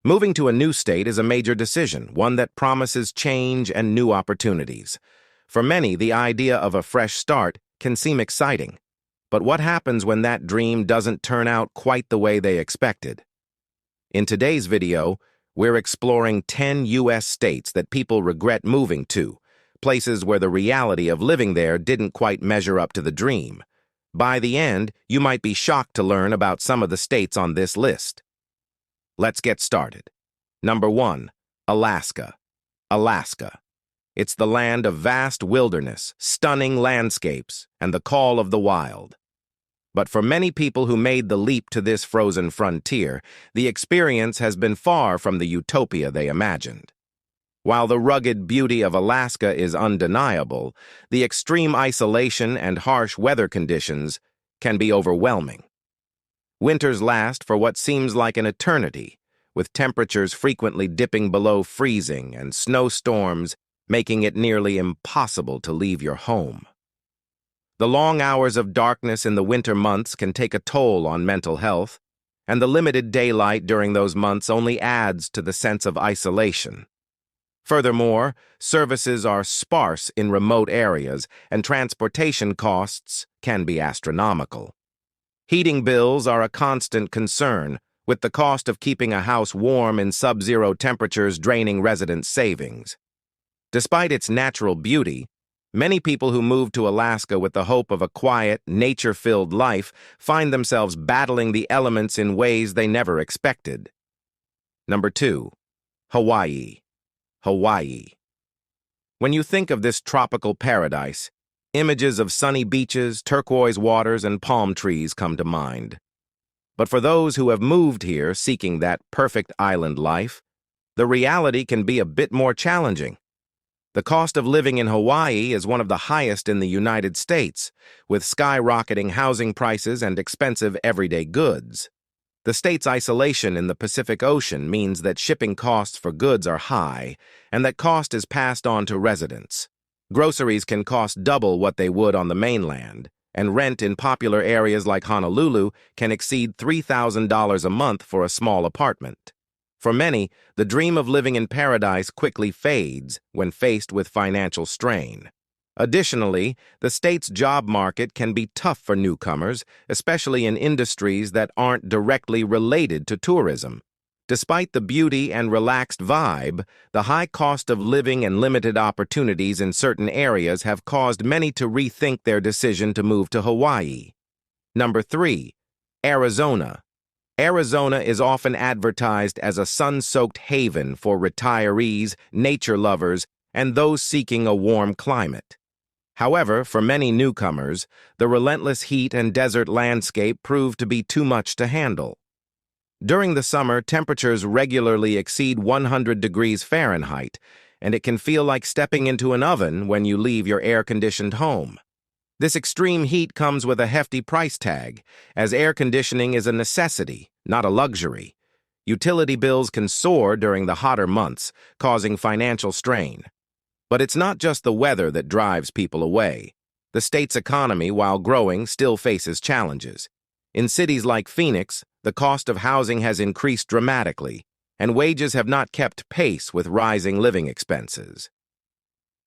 Moving to a new state is a major decision, one that promises change and new opportunities. For many, the idea of a fresh start can seem exciting. But what happens when that dream doesn't turn out quite the way they expected? In today's video, we're exploring 10 U.S. states that people regret moving to, places where the reality of living there didn't quite measure up to the dream. By the end, you might be shocked to learn about some of the states on this list. Let's get started. Number 1, Alaska. Alaska. It's the land of vast wilderness, stunning landscapes, and the call of the wild. But for many people who made the leap to this frozen frontier, the experience has been far from the utopia they imagined. While the rugged beauty of Alaska is undeniable, the extreme isolation and harsh weather conditions can be overwhelming. Winters last for what seems like an eternity, with temperatures frequently dipping below freezing and snowstorms making it nearly impossible to leave your home. The long hours of darkness in the winter months can take a toll on mental health, and the limited daylight during those months only adds to the sense of isolation. Furthermore, services are sparse in remote areas, and transportation costs can be astronomical. Heating bills are a constant concern, with the cost of keeping a house warm in sub-zero temperatures draining residents' savings. Despite its natural beauty, many people who move to Alaska with the hope of a quiet, nature-filled life find themselves battling the elements in ways they never expected. Number 2, Hawaii. Hawaii. When you think of this tropical paradise, images of sunny beaches, turquoise waters, and palm trees come to mind. But for those who have moved here seeking that perfect island life, the reality can be a bit more challenging. The cost of living in Hawaii is one of the highest in the United States, with skyrocketing housing prices and expensive everyday goods. The state's isolation in the Pacific Ocean means that shipping costs for goods are high, and that cost is passed on to residents. Groceries can cost double what they would on the mainland, and rent in popular areas like Honolulu can exceed $3,000 a month for a small apartment. For many, the dream of living in paradise quickly fades when faced with financial strain. Additionally, the state's job market can be tough for newcomers, especially in industries that aren't directly related to tourism. Despite the beauty and relaxed vibe, the high cost of living and limited opportunities in certain areas have caused many to rethink their decision to move to Hawaii. Number 3, Arizona. Arizona is often advertised as a sun-soaked haven for retirees, nature lovers, and those seeking a warm climate. However, for many newcomers, the relentless heat and desert landscape prove to be too much to handle. During the summer, temperatures regularly exceed 100 degrees Fahrenheit, and it can feel like stepping into an oven when you leave your air-conditioned home. This extreme heat comes with a hefty price tag, as air conditioning is a necessity, not a luxury. Utility bills can soar during the hotter months, causing financial strain. But it's not just the weather that drives people away. The state's economy, while growing, still faces challenges. In cities like Phoenix, the cost of housing has increased dramatically, and wages have not kept pace with rising living expenses.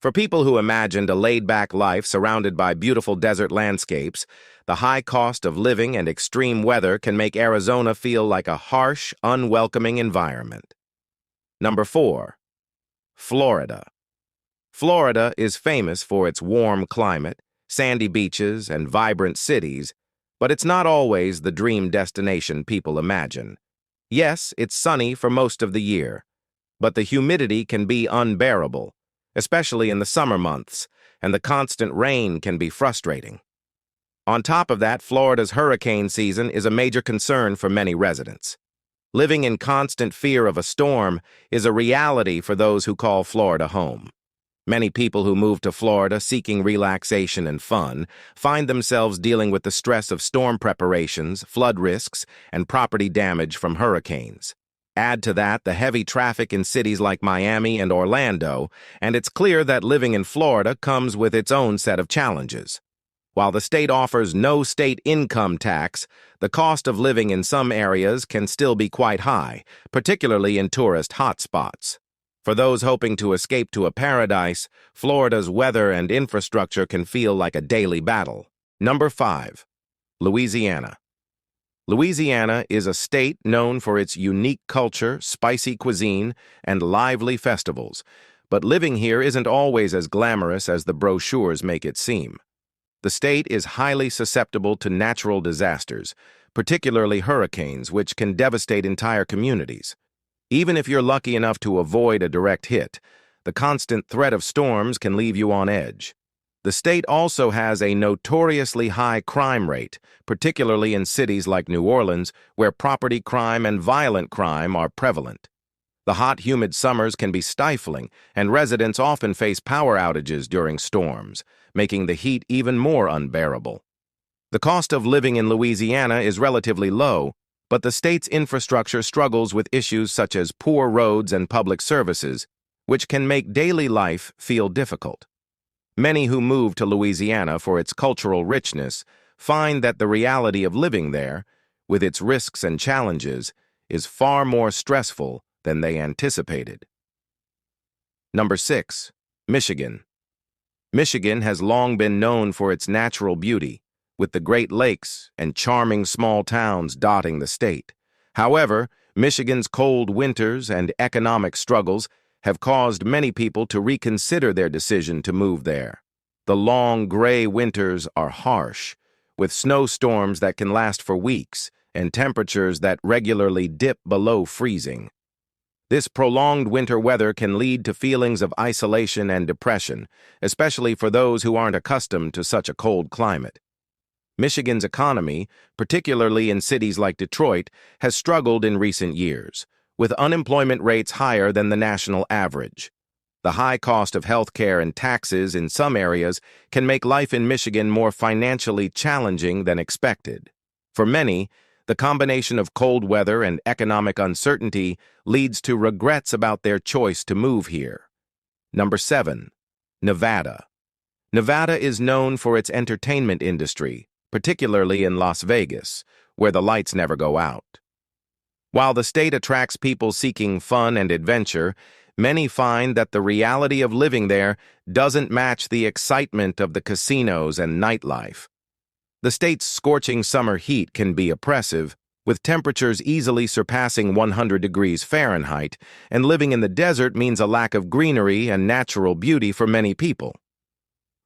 For people who imagined a laid-back life surrounded by beautiful desert landscapes, the high cost of living and extreme weather can make Arizona feel like a harsh, unwelcoming environment. Number 4, Florida. Florida is famous for its warm climate, sandy beaches, and vibrant cities, but it's not always the dream destination people imagine. Yes, it's sunny for most of the year, but the humidity can be unbearable, especially in the summer months, and the constant rain can be frustrating. On top of that, Florida's hurricane season is a major concern for many residents. Living in constant fear of a storm is a reality for those who call Florida home. Many people who move to Florida seeking relaxation and fun find themselves dealing with the stress of storm preparations, flood risks, and property damage from hurricanes. Add to that the heavy traffic in cities like Miami and Orlando, and it's clear that living in Florida comes with its own set of challenges. While the state offers no state income tax, the cost of living in some areas can still be quite high, particularly in tourist hotspots. For those hoping to escape to a paradise, Florida's weather and infrastructure can feel like a daily battle. Number 5. Louisiana. Louisiana is a state known for its unique culture, spicy cuisine, and lively festivals, but living here isn't always as glamorous as the brochures make it seem. The state is highly susceptible to natural disasters, particularly hurricanes, which can devastate entire communities. Even if you're lucky enough to avoid a direct hit, the constant threat of storms can leave you on edge. The state also has a notoriously high crime rate, particularly in cities like New Orleans, where property crime and violent crime are prevalent. The hot, humid summers can be stifling, and residents often face power outages during storms, making the heat even more unbearable. The cost of living in Louisiana is relatively low, but the state's infrastructure struggles with issues such as poor roads and public services, which can make daily life feel difficult. Many who move to Louisiana for its cultural richness find that the reality of living there, with its risks and challenges, is far more stressful than they anticipated. Number 6. Michigan. Michigan has long been known for its natural beauty, with the Great Lakes and charming small towns dotting the state. However, Michigan's cold winters and economic struggles have caused many people to reconsider their decision to move there. The long, gray winters are harsh, with snowstorms that can last for weeks and temperatures that regularly dip below freezing. This prolonged winter weather can lead to feelings of isolation and depression, especially for those who aren't accustomed to such a cold climate. Michigan's economy, particularly in cities like Detroit, has struggled in recent years, with unemployment rates higher than the national average. The high cost of health care and taxes in some areas can make life in Michigan more financially challenging than expected. For many, the combination of cold weather and economic uncertainty leads to regrets about their choice to move here. Number 7. Nevada. Nevada is known for its entertainment industry, particularly in Las Vegas, where the lights never go out. While the state attracts people seeking fun and adventure, many find that the reality of living there doesn't match the excitement of the casinos and nightlife. The state's scorching summer heat can be oppressive, with temperatures easily surpassing 100 degrees Fahrenheit, and living in the desert means a lack of greenery and natural beauty for many people.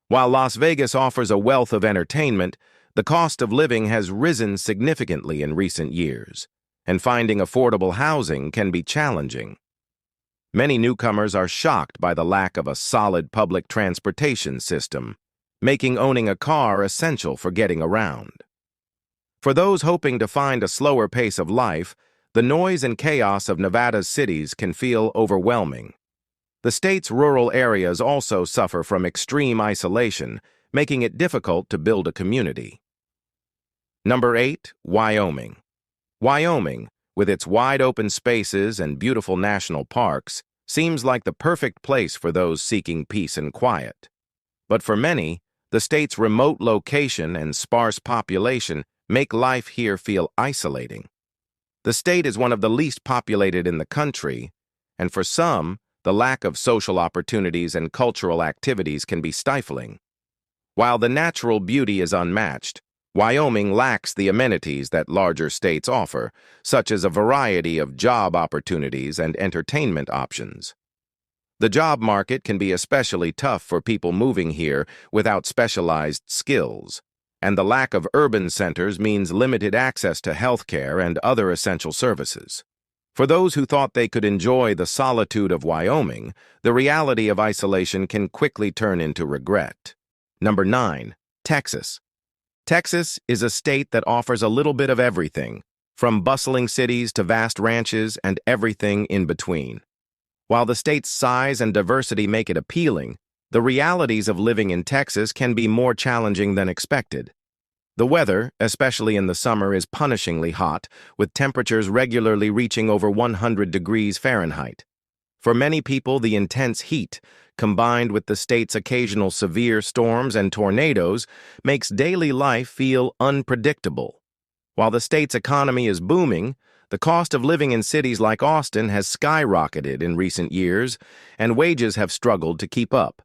While Las Vegas offers a wealth of entertainment, the cost of living has risen significantly in recent years, and finding affordable housing can be challenging. Many newcomers are shocked by the lack of a solid public transportation system, making owning a car essential for getting around. For those hoping to find a slower pace of life, the noise and chaos of Nevada's cities can feel overwhelming. The state's rural areas also suffer from extreme isolation, making it difficult to build a community. Number 8. Wyoming. Wyoming, with its wide-open spaces and beautiful national parks, seems like the perfect place for those seeking peace and quiet. But for many, the state's remote location and sparse population make life here feel isolating. The state is one of the least populated in the country, and for some, the lack of social opportunities and cultural activities can be stifling. While the natural beauty is unmatched, Wyoming lacks the amenities that larger states offer, such as a variety of job opportunities and entertainment options. The job market can be especially tough for people moving here without specialized skills, and the lack of urban centers means limited access to healthcare and other essential services. For those who thought they could enjoy the solitude of Wyoming, the reality of isolation can quickly turn into regret. Number 9. Texas. Texas is a state that offers a little bit of everything, from bustling cities to vast ranches and everything in between. While the state's size and diversity make it appealing, the realities of living in Texas can be more challenging than expected. The weather, especially in the summer, is punishingly hot, with temperatures regularly reaching over 100 degrees Fahrenheit. For many people, the intense heat, combined with the state's occasional severe storms and tornadoes, makes daily life feel unpredictable. While the state's economy is booming, the cost of living in cities like Austin has skyrocketed in recent years, and wages have struggled to keep up.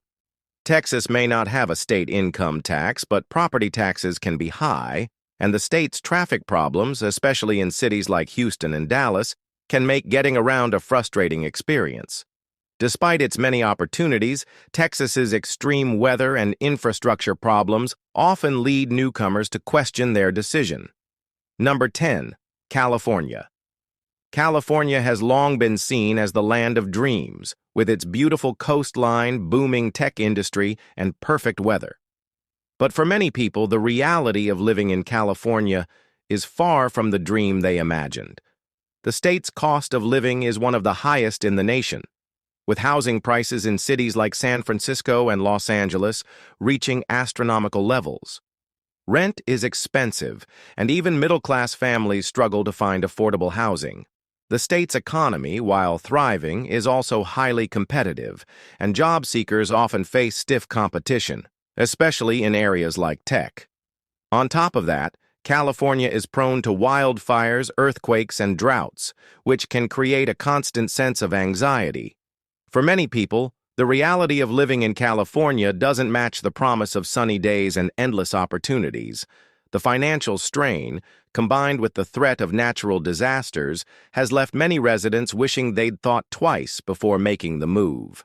Texas may not have a state income tax, but property taxes can be high, and the state's traffic problems, especially in cities like Houston and Dallas, can make getting around a frustrating experience. Despite its many opportunities, Texas's extreme weather and infrastructure problems often lead newcomers to question their decision. Number 10. California. California has long been seen as the land of dreams, with its beautiful coastline, booming tech industry, and perfect weather. But for many people, the reality of living in California is far from the dream they imagined. The state's cost of living is one of the highest in the nation, with housing prices in cities like San Francisco and Los Angeles reaching astronomical levels. Rent is expensive, and even middle-class families struggle to find affordable housing. The state's economy, while thriving, is also highly competitive, and job seekers often face stiff competition, especially in areas like tech. On top of that, California is prone to wildfires, earthquakes, and droughts, which can create a constant sense of anxiety. For many people, the reality of living in California doesn't match the promise of sunny days and endless opportunities. The financial strain, combined with the threat of natural disasters, has left many residents wishing they'd thought twice before making the move.